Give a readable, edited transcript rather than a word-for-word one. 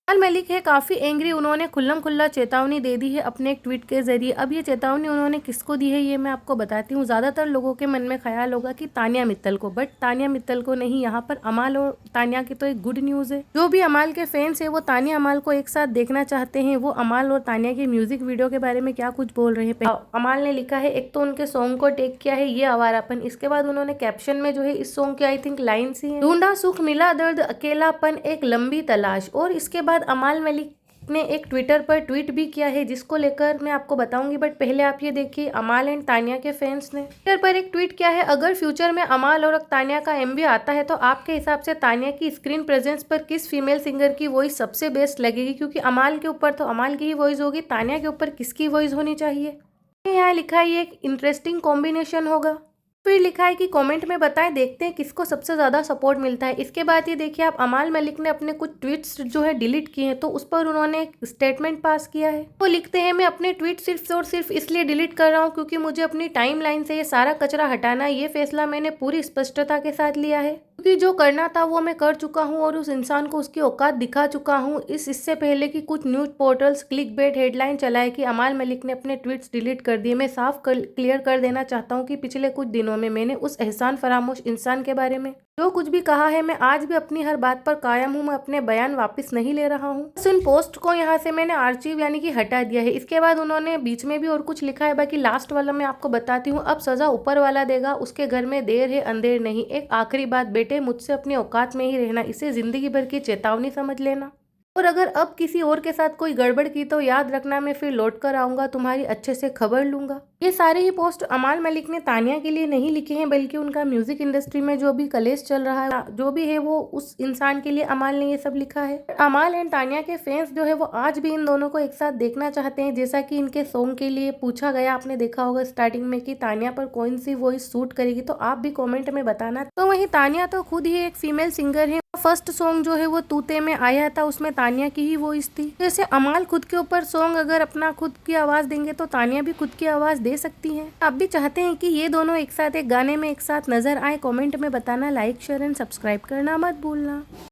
अल मलिक है काफ़ी एंग्री, उन्होंने खुल्लम खुल्ला चेतावनी दे दी है अपने एक ट्वीट के जरिए। अब ये चेतावनी उन्होंने किसको दी है ये मैं आपको बताती हूँ। ज़्यादातर लोगों के मन में ख्याल होगा कि तानिया मित्तल को, बट तानिया मित्तल को नहीं। यहाँ पर अमाल और तानिया की तो एक गुड न्यूज़ है। जो भी अमाल के फैंस है वो तानिया अमाल को एक साथ देखना चाहते हैं। वो अमाल और तानिया की म्यूजिक वीडियो के बारे में क्या कुछ बोल रहे हैं। अमाल ने लिखा है, एक तो उनके सॉन्ग को टेक किया है ये आवारापन। इसके बाद उन्होंने कैप्शन में जो है इस सॉन्ग के आई थिंक लाइन्स ही है, ढूंढा सुख मिला दर्द अकेलापन एक लंबी तलाश। और इसके बाद अमाल मलिक ने एक ट्विटर पर ट्वीट भी किया है जिसको लेकर मैं आपको बताऊंगी, बट पहले आप ये देखिए अमाल एंड तानिया के फैंस ने ट्विटर पर एक ट्वीट किया है। अगर फ्यूचर में अमाल और तानिया का एमवी आता है तो आपके हिसाब से तानिया की स्क्रीन प्रेजेंस पर किस फीमेल सिंगर की वॉइस सबसे बेस्ट लगेगी? क्योंकि अमाल के ऊपर तो अमाल की ही वॉइस होगी, तानिया के ऊपर किसकी वॉइस होनी चाहिए? यहाँ लिखा है ये एक इंटरेस्टिंग कॉम्बिनेशन होगा। फिर लिखा है कि कमेंट में बताएं, देखते हैं किसको सबसे ज़्यादा सपोर्ट मिलता है। इसके बाद ये देखिए आप, अमाल मलिक ने अपने कुछ ट्वीट्स जो है डिलीट किए हैं तो उस पर उन्होंने एक स्टेटमेंट पास किया है। वो लिखते हैं, मैं अपने ट्वीट सिर्फ और सिर्फ इसलिए डिलीट कर रहा हूँ क्योंकि मुझे अपनी टाइमलाइन से ये सारा कचरा हटाना है। ये फैसला मैंने पूरी स्पष्टता के साथ लिया है क्योंकि जो करना था वो मैं कर चुका हूँ और उस इंसान को उसकी औकात दिखा चुका हूँ। इससे पहले कि कुछ न्यूज पोर्टल्स क्लिकबेट हेडलाइन चलाए कि अमाल मलिक ने अपने ट्वीट्स डिलीट कर दिए, मैं साफ क्लियर कर देना चाहता हूँ कि पिछले कुछ दिनों में मैंने उस एहसान फरामोश इंसान के बारे में जो कुछ भी कहा है, मैं आज भी अपनी हर बात पर कायम हूँ। मैं अपने बयान वापस नहीं ले रहा हूँ। बस उन पोस्ट को यहाँ से मैंने आर्चिव यानी कि हटा दिया है। इसके बाद उन्होंने बीच में भी और कुछ लिखा है, बाकी लास्ट वाला मैं आपको बताती हूँ। अब सजा ऊपर वाला देगा, उसके घर में देर है अंधेर नहीं। एक आखिरी बात बेटे, मुझसे अपनी औकात में ही रहना, इसे जिंदगी भर की चेतावनी समझ लेना। और अगर अब किसी और के साथ कोई गड़बड़ की तो याद रखना, मैं फिर लौट कर आऊंगा, तुम्हारी अच्छे से खबर लूंगा। ये सारे ही पोस्ट अमाल मलिक ने तानिया के लिए नहीं लिखे हैं, बल्कि उनका म्यूजिक इंडस्ट्री में जो भी कलेश चल रहा है जो भी है वो उस इंसान के लिए अमाल ने ये सब लिखा है। अमाल एंड तानिया के फैंस जो है वो आज भी इन दोनों को एक साथ देखना चाहते हैं। जैसा कि इनके सॉन्ग के लिए पूछा गया, आपने देखा होगा स्टार्टिंग में कि तानिया पर कौन सी वॉइस सूट करेगी, तो आप भी कॉमेंट में बताना। तो वहीं तानिया तो खुद ही एक फीमेल सिंगर है। फर्स्ट सॉन्ग जो है वो तूते में आया था, उसमें तानिया की ही वॉइस थी। जैसे अमाल खुद के ऊपर सॉन्ग अगर अपना खुद की आवाज देंगे तो तानिया भी खुद की आवाज दे सकती हैं। आप भी चाहते हैं कि ये दोनों एक साथ एक गाने में एक साथ नजर आए? कमेंट में बताना, लाइक शेयर एंड सब्सक्राइब करना मत भूलना।